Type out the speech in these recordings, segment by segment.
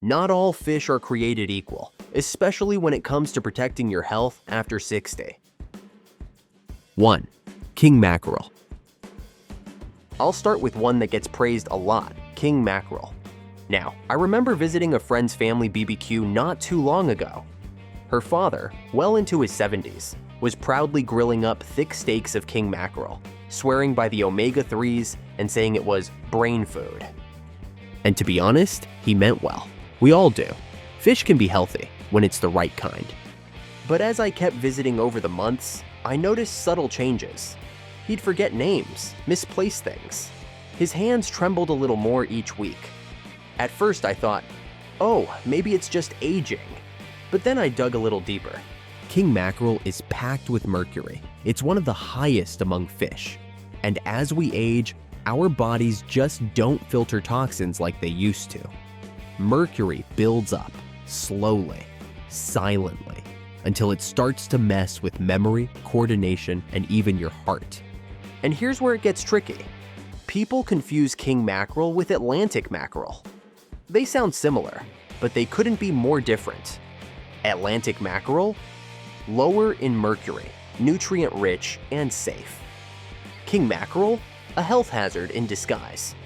Not all fish are created equal, especially when it comes to protecting your health after 60. 1. King mackerel. I'll start with one that gets praised a lot, king mackerel. Now, I remember visiting a friend's family BBQ not too long ago. Her father, well into his 70s, was proudly grilling up thick steaks of king mackerel, swearing by the omega-3s and saying it was brain food. And to be honest, he meant well. We all do. Fish can be healthy when it's the right kind. But as I kept visiting over the months, I noticed subtle changes. He'd forget names, misplace things. His hands trembled a little more each week. At first I thought, oh, maybe it's just aging. But then I dug a little deeper. King mackerel is packed with mercury. It's one of the highest among fish. And as we age, our bodies just don't filter toxins like they used to. Mercury builds up, slowly, silently, until it starts to mess with memory, coordination, and even your heart. And here's where it gets tricky. People confuse king mackerel with Atlantic mackerel. They sound similar, but they couldn't be more different. Atlantic mackerel? Lower in mercury, nutrient-rich, and safe. King mackerel? A health hazard in disguise.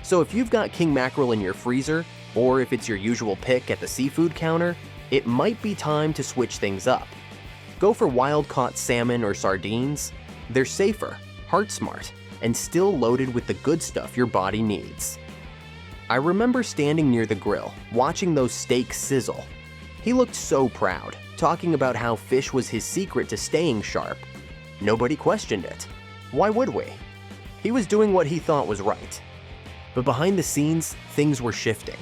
So if you've got king mackerel in your freezer, or if it's your usual pick at the seafood counter, it might be time to switch things up. Go for wild-caught salmon or sardines. They're safer, heart-smart, and still loaded with the good stuff your body needs. I remember standing near the grill, watching those steaks sizzle. He looked so proud, talking about how fish was his secret to staying sharp. Nobody questioned it. Why would we? He was doing what he thought was right. But behind the scenes, things were shifting.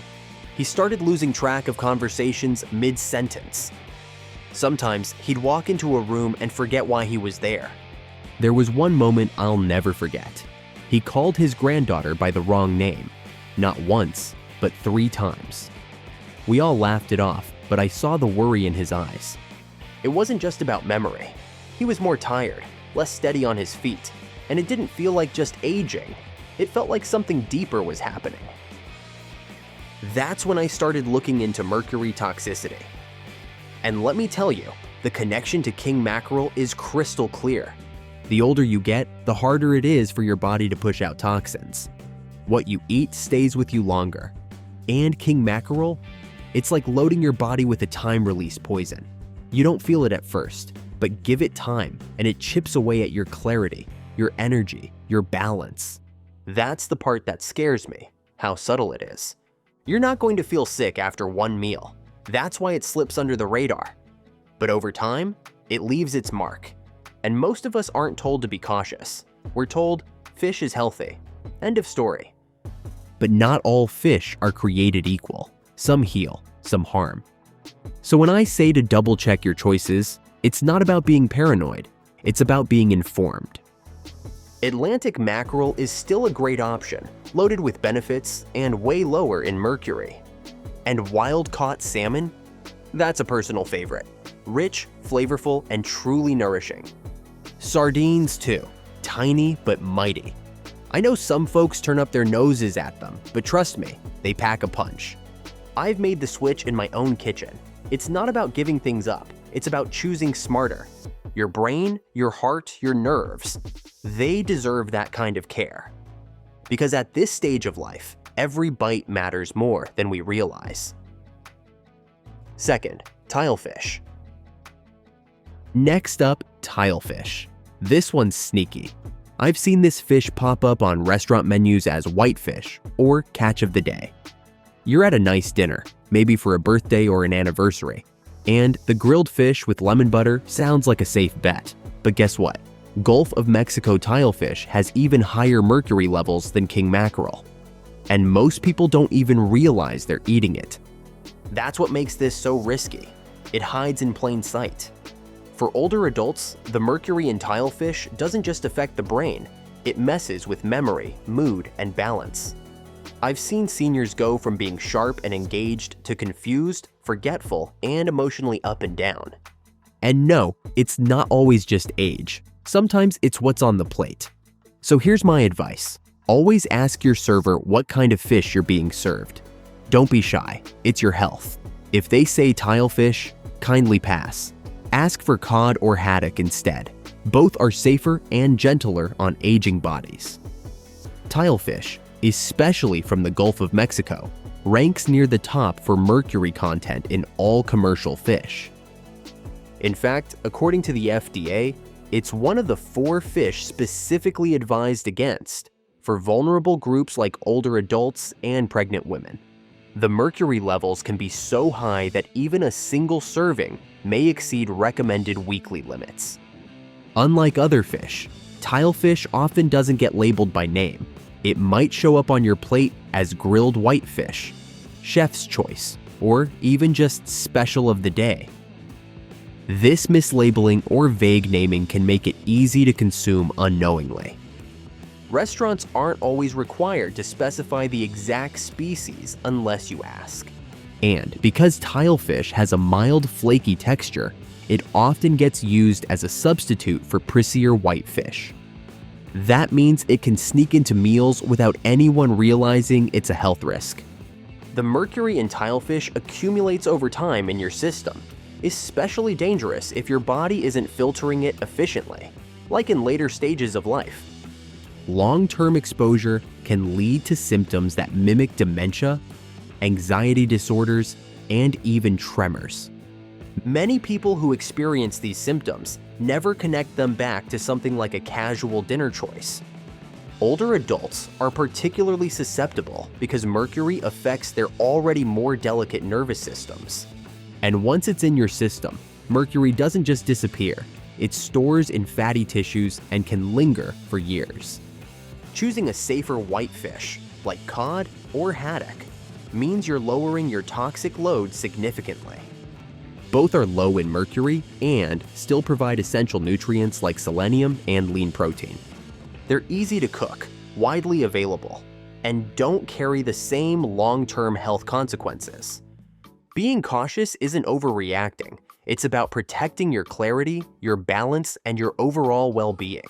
He started losing track of conversations mid-sentence. Sometimes he'd walk into a room and forget why he was there. There was one moment I'll never forget. He called his granddaughter by the wrong name. Not once, but 3 times. We all laughed it off, but I saw the worry in his eyes. It wasn't just about memory. He was more tired, less steady on his feet, and it didn't feel like just aging. It felt like something deeper was happening. That's when I started looking into mercury toxicity. And let me tell you, the connection to king mackerel is crystal clear. The older you get, the harder it is for your body to push out toxins. What you eat stays with you longer. And king mackerel? It's like loading your body with a time-release poison. You don't feel it at first, but give it time and it chips away at your clarity, your energy, your balance. That's the part that scares me, how subtle it is. You're not going to feel sick after one meal. That's why it slips under the radar. But over time, it leaves its mark. And most of us aren't told to be cautious. We're told, fish is healthy. End of story. But not all fish are created equal. Some heal, some harm. So when I say to double check your choices, it's not about being paranoid. It's about being informed. Atlantic mackerel is still a great option, loaded with benefits and way lower in mercury. And wild-caught salmon? That's a personal favorite. Rich, flavorful, and truly nourishing. Sardines too, tiny but mighty. I know some folks turn up their noses at them, but trust me, they pack a punch. I've made the switch in my own kitchen. It's not about giving things up, it's about choosing smarter. Your brain, your heart, your nerves, they deserve that kind of care. Because at this stage of life, every bite matters more than we realize. Second, tilefish. Next up, tilefish. This one's sneaky. I've seen this fish pop up on restaurant menus as whitefish or catch of the day. You're at a nice dinner, maybe for a birthday or an anniversary, and the grilled fish with lemon butter sounds like a safe bet. But guess what? Gulf of Mexico tilefish has even higher mercury levels than king mackerel. And most people don't even realize they're eating it. That's what makes this so risky. It hides in plain sight. For older adults, the mercury in tilefish doesn't just affect the brain, it messes with memory, mood, and balance. I've seen seniors go from being sharp and engaged to confused, forgetful, and emotionally up and down. And no, it's not always just age. Sometimes it's what's on the plate. So here's my advice. Always ask your server what kind of fish you're being served. Don't be shy, it's your health. If they say tilefish, kindly pass. Ask for cod or haddock instead. Both are safer and gentler on aging bodies. Tilefish, especially from the Gulf of Mexico, ranks near the top for mercury content in all commercial fish. In fact, according to the FDA, it's one of the 4 fish specifically advised against for vulnerable groups like older adults and pregnant women. The mercury levels can be so high that even a single serving may exceed recommended weekly limits. Unlike other fish, tilefish often doesn't get labeled by name. It might show up on your plate as grilled whitefish, chef's choice, or even just special of the day. This mislabeling or vague naming can make it easy to consume unknowingly. Restaurants aren't always required to specify the exact species unless you ask. And because tilefish has a mild, flaky texture, it often gets used as a substitute for pricier whitefish. That means it can sneak into meals without anyone realizing it's a health risk. The mercury in tilefish accumulates over time in your system, especially dangerous if your body isn't filtering it efficiently, like in later stages of life. Long-term exposure can lead to symptoms that mimic dementia, anxiety disorders, and even tremors. Many people who experience these symptoms never connect them back to something like a casual dinner choice. Older adults are particularly susceptible because mercury affects their already more delicate nervous systems. And once it's in your system, mercury doesn't just disappear, it stores in fatty tissues and can linger for years. Choosing a safer whitefish, like cod or haddock, means you're lowering your toxic load significantly. Both are low in mercury and still provide essential nutrients like selenium and lean protein. They're easy to cook, widely available, and don't carry the same long-term health consequences. Being cautious isn't overreacting. It's about protecting your clarity, your balance, and your overall well-being.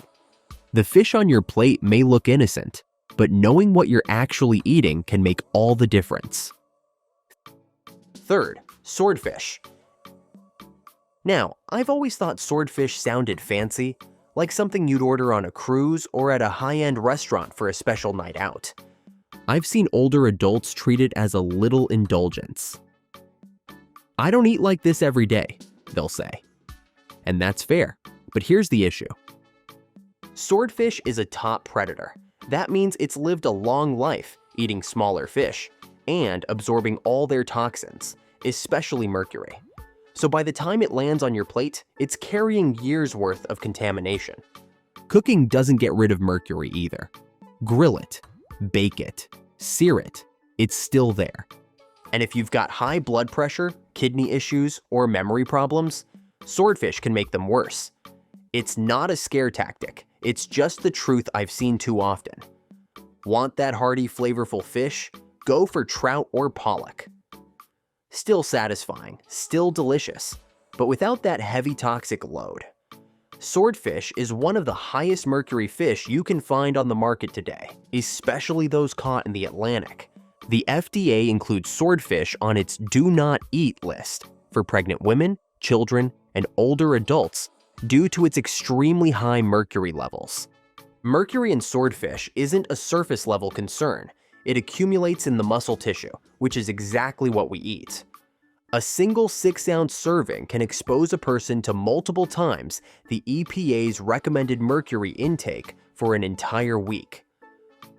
The fish on your plate may look innocent, but knowing what you're actually eating can make all the difference. Third, swordfish. Now, I've always thought swordfish sounded fancy, like something you'd order on a cruise or at a high-end restaurant for a special night out. I've seen older adults treat it as a little indulgence. "I don't eat like this every day," they'll say. And that's fair, but here's the issue. Swordfish is a top predator. That means it's lived a long life, eating smaller fish, and absorbing all their toxins, especially mercury. So by the time it lands on your plate, it's carrying years' worth of contamination. Cooking doesn't get rid of mercury either. Grill it, bake it, sear it, it's still there. And if you've got high blood pressure, kidney issues, or memory problems, swordfish can make them worse. It's not a scare tactic, it's just the truth I've seen too often. Want that hearty, flavorful fish? Go for trout or pollock. Still satisfying, still delicious, but without that heavy toxic load. Swordfish is one of the highest mercury fish you can find on the market today, especially those caught in the Atlantic. The FDA includes swordfish on its do not eat list for pregnant women, children, and older adults due to its extremely high mercury levels. Mercury in swordfish isn't a surface level concern. It accumulates in the muscle tissue, which is exactly what we eat. A single 6-ounce serving can expose a person to multiple times the EPA's recommended mercury intake for an entire week.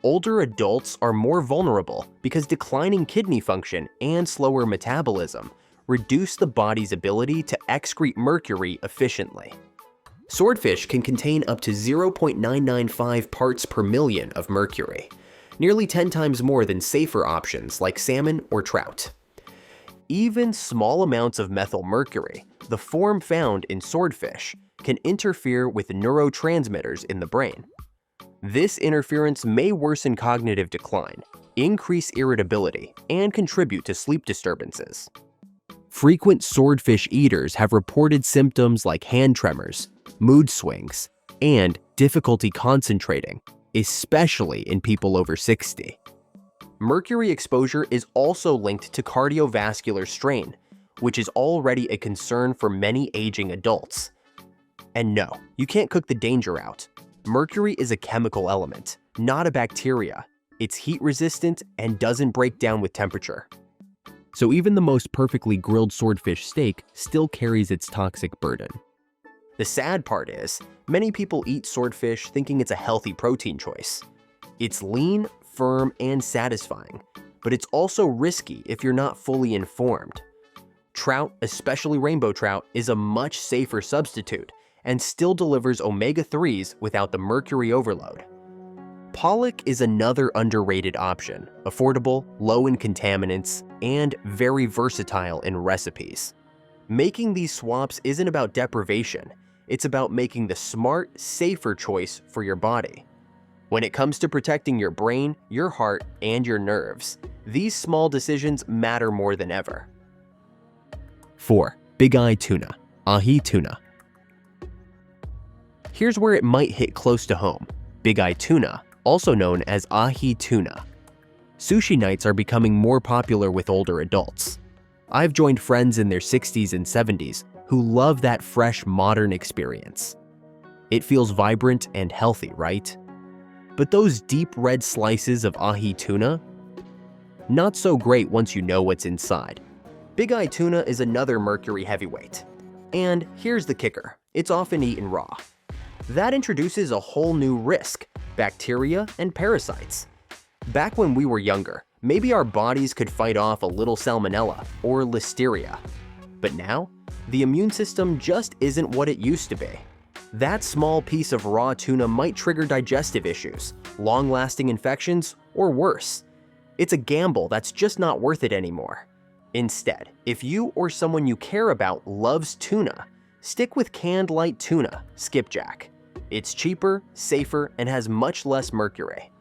Older adults are more vulnerable because declining kidney function and slower metabolism reduce the body's ability to excrete mercury efficiently. Swordfish can contain up to 0.995 parts per million of mercury, nearly 10 times more than safer options like salmon or trout. Even small amounts of methylmercury, the form found in swordfish, can interfere with neurotransmitters in the brain. This interference may worsen cognitive decline, increase irritability, and contribute to sleep disturbances. Frequent swordfish eaters have reported symptoms like hand tremors, mood swings, and difficulty concentrating, especially in people over 60. Mercury exposure is also linked to cardiovascular strain, which is already a concern for many aging adults. And no, you can't cook the danger out. Mercury is a chemical element, not a bacteria. It's heat resistant and doesn't break down with temperature. So even the most perfectly grilled swordfish steak still carries its toxic burden. The sad part is, many people eat swordfish thinking it's a healthy protein choice. It's lean, firm, and satisfying, but it's also risky if you're not fully informed. Trout, especially rainbow trout, is a much safer substitute and still delivers omega-3s without the mercury overload. Pollock is another underrated option, affordable, low in contaminants, and very versatile in recipes. Making these swaps isn't about deprivation, it's about making the smart, safer choice for your body. When it comes to protecting your brain, your heart, and your nerves, these small decisions matter more than ever. 4. Big Eye Tuna, ahi tuna. Here's where it might hit close to home. Big Eye Tuna, also known as ahi tuna. Sushi nights are becoming more popular with older adults. I've joined friends in their 60s and 70s who love that fresh, modern experience. It feels vibrant and healthy, right? But those deep red slices of ahi tuna? Not so great once you know what's inside. Big Eye Tuna is another mercury heavyweight. And here's the kicker, it's often eaten raw. That introduces a whole new risk, bacteria and parasites. Back when we were younger, maybe our bodies could fight off a little salmonella or listeria. But now, the immune system just isn't what it used to be. That small piece of raw tuna might trigger digestive issues, long-lasting infections, or worse. It's a gamble that's just not worth it anymore. Instead, if you or someone you care about loves tuna, stick with canned light tuna, skipjack. It's cheaper, safer, and has much less mercury.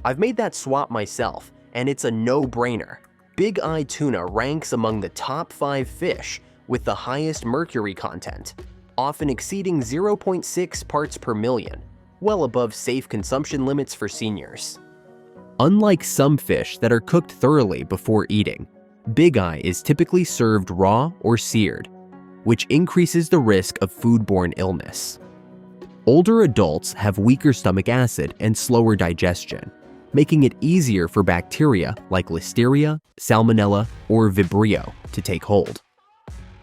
I've made that swap myself, and it's a no-brainer. Big Eye Tuna ranks among the top 5 fish with the highest mercury content, often exceeding 0.6 parts per million, well above safe consumption limits for seniors. Unlike some fish that are cooked thoroughly before eating, Big Eye is typically served raw or seared, which increases the risk of foodborne illness. Older adults have weaker stomach acid and slower digestion, making it easier for bacteria like listeria, salmonella, or vibrio to take hold.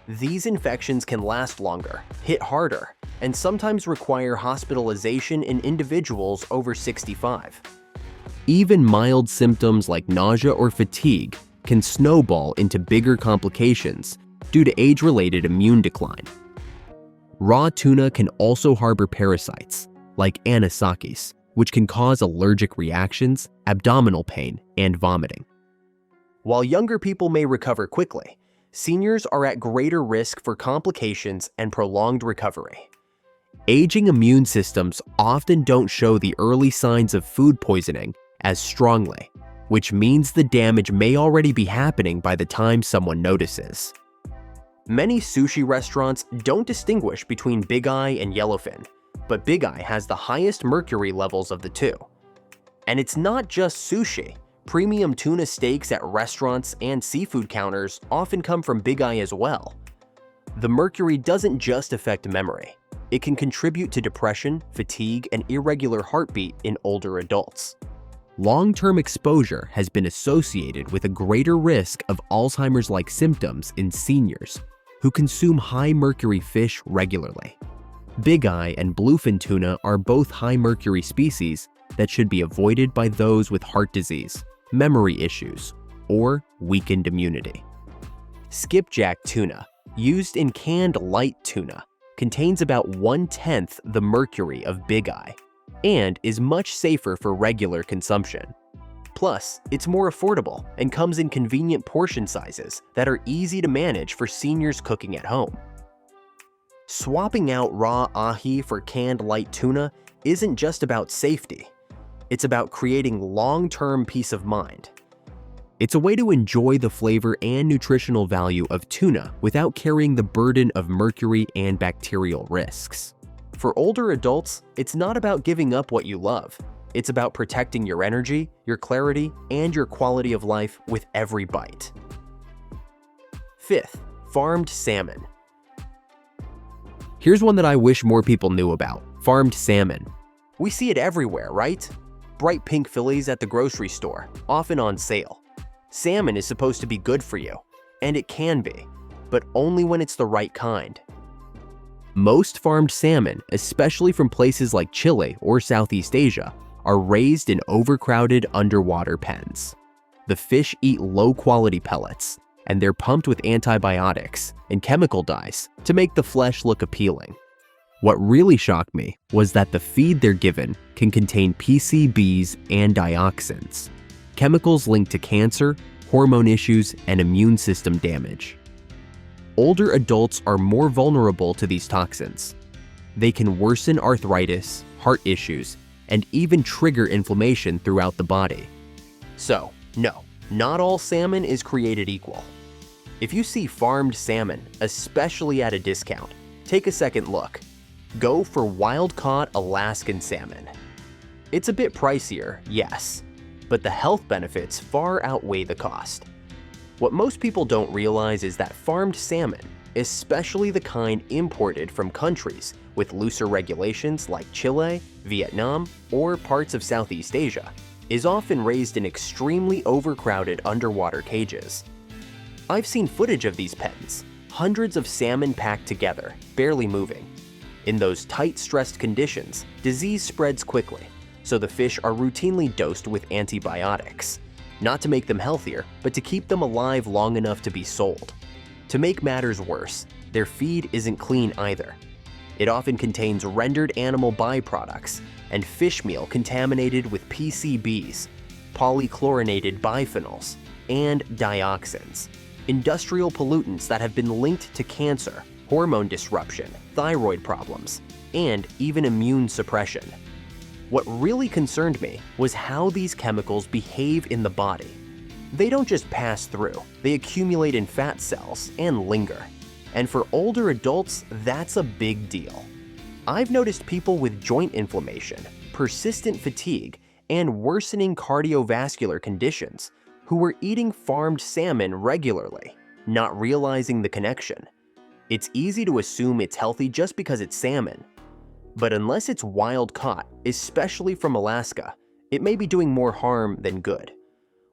These infections can last longer, hit harder, and sometimes require hospitalization in individuals over 65. Even mild symptoms like nausea or fatigue can snowball into bigger complications due to age-related immune decline. Raw tuna can also harbor parasites, like anisakis, which can cause allergic reactions, abdominal pain, and vomiting. While younger people may recover quickly, seniors are at greater risk for complications and prolonged recovery. Aging immune systems often don't show the early signs of food poisoning as strongly, which means the damage may already be happening by the time someone notices. Many sushi restaurants don't distinguish between Big Eye and yellowfin, but Big Eye has the highest mercury levels of the two. And it's not just sushi. Premium tuna steaks at restaurants and seafood counters often come from Big Eye as well. The mercury doesn't just affect memory. It can contribute to depression, fatigue, and irregular heartbeat in older adults. Long-term exposure has been associated with a greater risk of Alzheimer's-like symptoms in seniors who consume high-mercury fish regularly. Big Eye and bluefin tuna are both high-mercury species that should be avoided by those with heart disease, memory issues, or weakened immunity. Skipjack tuna, used in canned light tuna, contains about 1/10 the mercury of Big Eye and is much safer for regular consumption. Plus, it's more affordable and comes in convenient portion sizes that are easy to manage for seniors cooking at home. Swapping out raw ahi for canned light tuna isn't just about safety. It's about creating long-term peace of mind. It's a way to enjoy the flavor and nutritional value of tuna without carrying the burden of mercury and bacterial risks. For older adults, it's not about giving up what you love. It's about protecting your energy, your clarity, and your quality of life with every bite. Fifth, farmed salmon. Here's one that I wish more people knew about: farmed salmon. We see it everywhere, right? Bright pink fillets at the grocery store, often on sale. Salmon is supposed to be good for you, and it can be, but only when it's the right kind. Most farmed salmon, especially from places like Chile or Southeast Asia, are raised in overcrowded underwater pens. The fish eat low-quality pellets, and they're pumped with antibiotics and chemical dyes to make the flesh look appealing. What really shocked me was that the feed they're given can contain PCBs and dioxins, chemicals linked to cancer, hormone issues, and immune system damage. Older adults are more vulnerable to these toxins. They can worsen arthritis, heart issues, and even trigger inflammation throughout the body. So, no, not all salmon is created equal. If you see farmed salmon, especially at a discount, take a second look. Go for wild-caught Alaskan salmon. It's a bit pricier, yes, but the health benefits far outweigh the cost. What most people don't realize is that farmed salmon, especially the kind imported from countries with looser regulations like Chile, Vietnam, or parts of Southeast Asia, is often raised in extremely overcrowded underwater cages. I've seen footage of these pens, hundreds of salmon packed together, barely moving. In those tight, stressed conditions, disease spreads quickly, so the fish are routinely dosed with antibiotics, not to make them healthier, but to keep them alive long enough to be sold. To make matters worse, their feed isn't clean either. It often contains rendered animal byproducts and fish meal contaminated with PCBs, polychlorinated biphenyls, and dioxins, industrial pollutants that have been linked to cancer, hormone disruption, thyroid problems, and even immune suppression. What really concerned me was how these chemicals behave in the body. They don't just pass through, they accumulate in fat cells and linger. And for older adults, that's a big deal. I've noticed people with joint inflammation, persistent fatigue, and worsening cardiovascular conditions who were eating farmed salmon regularly, not realizing the connection. It's easy to assume it's healthy just because it's salmon. But unless it's wild caught, especially from Alaska, it may be doing more harm than good.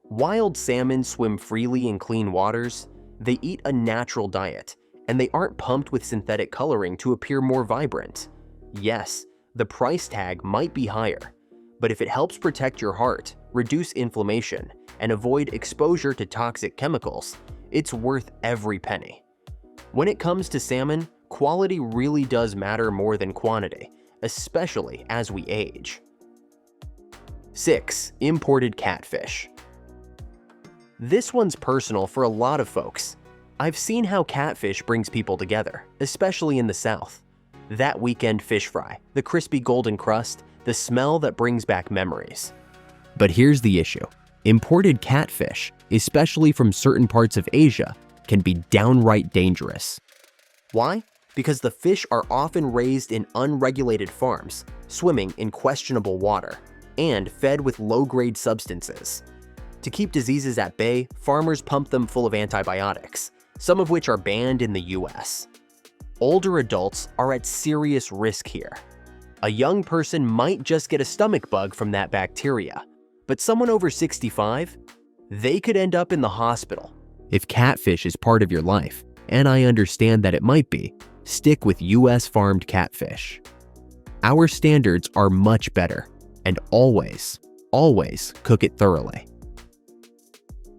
Wild salmon swim freely in clean waters, they eat a natural diet, and they aren't pumped with synthetic coloring to appear more vibrant. Yes, the price tag might be higher, but if it helps protect your heart, reduce inflammation, and avoid exposure to toxic chemicals, it's worth every penny. When it comes to salmon, quality really does matter more than quantity, especially as we age. 6. Imported catfish. This one's personal for a lot of folks. I've seen how catfish brings people together, especially in the South. That weekend fish fry, the crispy golden crust, the smell that brings back memories. But here's the issue. Imported catfish, especially from certain parts of Asia, can be downright dangerous. Why? Because the fish are often raised in unregulated farms, swimming in questionable water, and fed with low-grade substances. To keep diseases at bay, farmers pump them full of antibiotics, some of which are banned in the US. Older adults are at serious risk here. A young person might just get a stomach bug from that bacteria, but someone over 65, they could end up in the hospital. If catfish is part of your life, and I understand that it might be, stick with US farmed catfish. Our standards are much better, and always cook it thoroughly.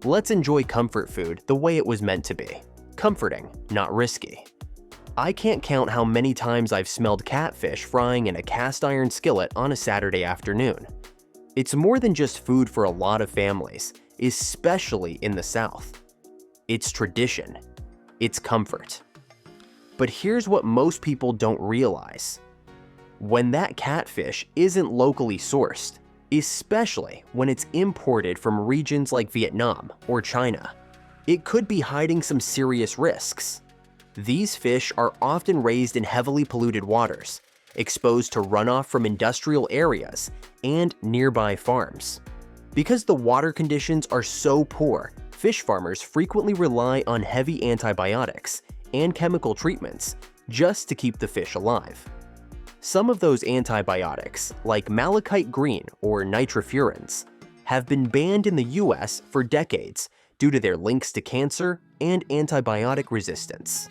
Let's enjoy comfort food the way it was meant to be. Comforting, not risky. I can't count how many times I've smelled catfish frying in a cast iron skillet on a Saturday afternoon. It's more than just food for a lot of families, especially in the South. It's tradition. It's comfort. But here's what most people don't realize. When that catfish isn't locally sourced, especially when it's imported from regions like Vietnam or China, it could be hiding some serious risks. These fish are often raised in heavily polluted waters, exposed to runoff from industrial areas and nearby farms. Because the water conditions are so poor, fish farmers frequently rely on heavy antibiotics and chemical treatments just to keep the fish alive. Some of those antibiotics, like malachite green or nitrofurans, have been banned in the US for decades due to their links to cancer and antibiotic resistance.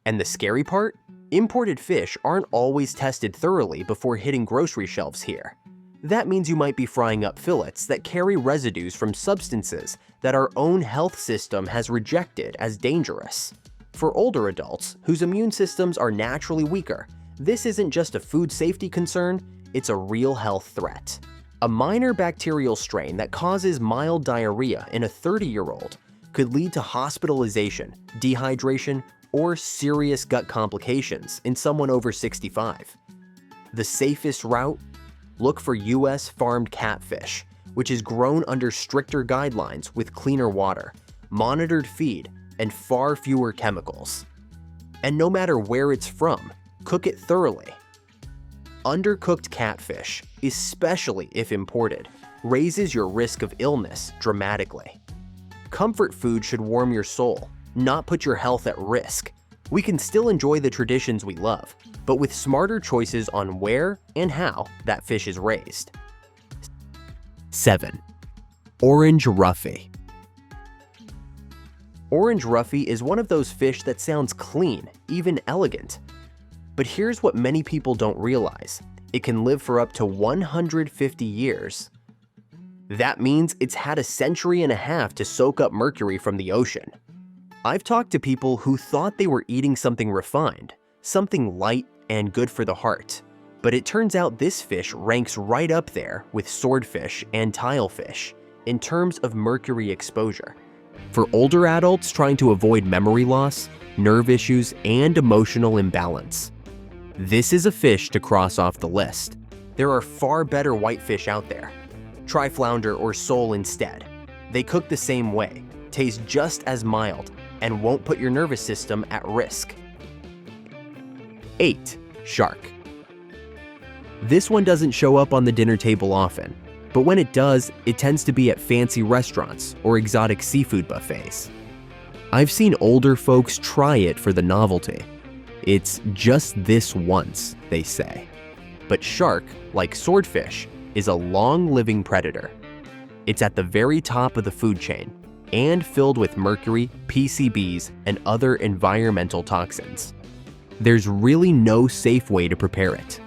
And the scary part? Imported fish aren't always tested thoroughly before hitting grocery shelves here. That means you might be frying up fillets that carry residues from substances that our own health system has rejected as dangerous. For older adults whose immune systems are naturally weaker, this isn't just a food safety concern, it's a real health threat. A minor bacterial strain that causes mild diarrhea in a 30-year-old could lead to hospitalization, dehydration, or serious gut complications in someone over 65. The safest route? Look for US farmed catfish, which is grown under stricter guidelines with cleaner water, monitored feed, and far fewer chemicals. And no matter where it's from, cook it thoroughly. Undercooked catfish, especially if imported, raises your risk of illness dramatically. Comfort food should warm your soul, not put your health at risk. We can still enjoy the traditions we love, but with smarter choices on where and how that fish is raised. 7. Orange roughy. Orange roughy is one of those fish that sounds clean, even elegant. But here's what many people don't realize. It can live for up to 150 years. That means it's had a century and a half to soak up mercury from the ocean. I've talked to people who thought they were eating something refined, something light and good for the heart. But it turns out this fish ranks right up there with swordfish and tilefish in terms of mercury exposure. For older adults trying to avoid memory loss, nerve issues, and emotional imbalance, this is a fish to cross off the list. There are far better whitefish out there. Try flounder or sole instead. They cook the same way, taste just as mild, and won't put your nervous system at risk. 8. Shark. This one doesn't show up on the dinner table often, but when it does, it tends to be at fancy restaurants or exotic seafood buffets. I've seen older folks try it for the novelty. It's just this once, they say. But shark, like swordfish, is a long-living predator. It's at the very top of the food chain and filled with mercury, PCBs, and other environmental toxins. There's really no safe way to prepare it.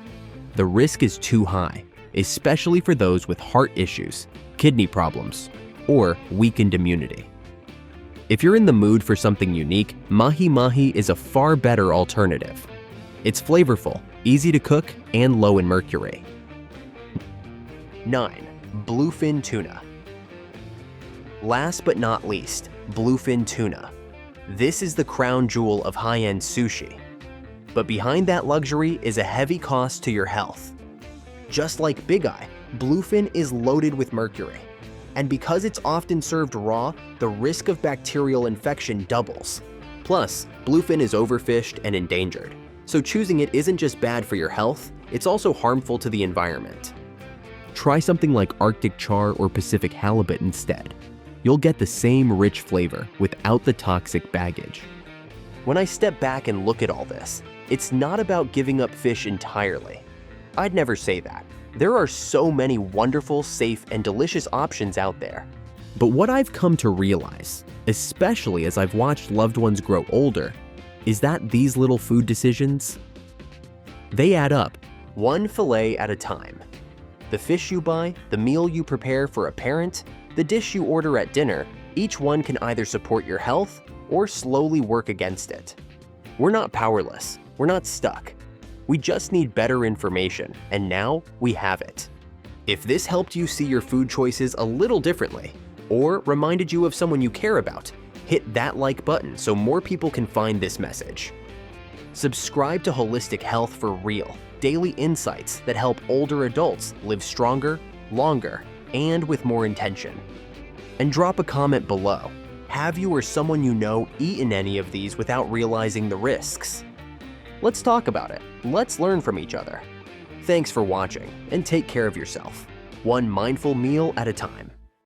The risk is too high, especially for those with heart issues, kidney problems, or weakened immunity. If you're in the mood for something unique, mahi-mahi is a far better alternative. It's flavorful, easy to cook, and low in mercury. 9. Bluefin tuna. Last but not least, bluefin tuna. This is the crown jewel of high-end sushi. But behind that luxury is a heavy cost to your health. Just like Big Eye, bluefin is loaded with mercury. And because it's often served raw, the risk of bacterial infection doubles. Plus, bluefin is overfished and endangered. So choosing it isn't just bad for your health, it's also harmful to the environment. Try something like Arctic char or Pacific halibut instead. You'll get the same rich flavor without the toxic baggage. When I step back and look at all this, it's not about giving up fish entirely. I'd never say that. There are so many wonderful, safe, and delicious options out there. But what I've come to realize, especially as I've watched loved ones grow older, is that these little food decisions, they add up, one fillet at a time. The fish you buy, the meal you prepare for a parent, the dish you order at dinner, each one can either support your health or slowly work against it. We're not powerless. We're not stuck. We just need better information, and now we have it. If this helped you see your food choices a little differently, or reminded you of someone you care about, hit that like button so more people can find this message. Subscribe to Holistic Health for real, daily insights that help older adults live stronger, longer, and with more intention. And drop a comment below. Have you or someone you know eaten any of these without realizing the risks? Let's talk about it. Let's learn from each other. Thanks for watching, and take care of yourself, one mindful meal at a time.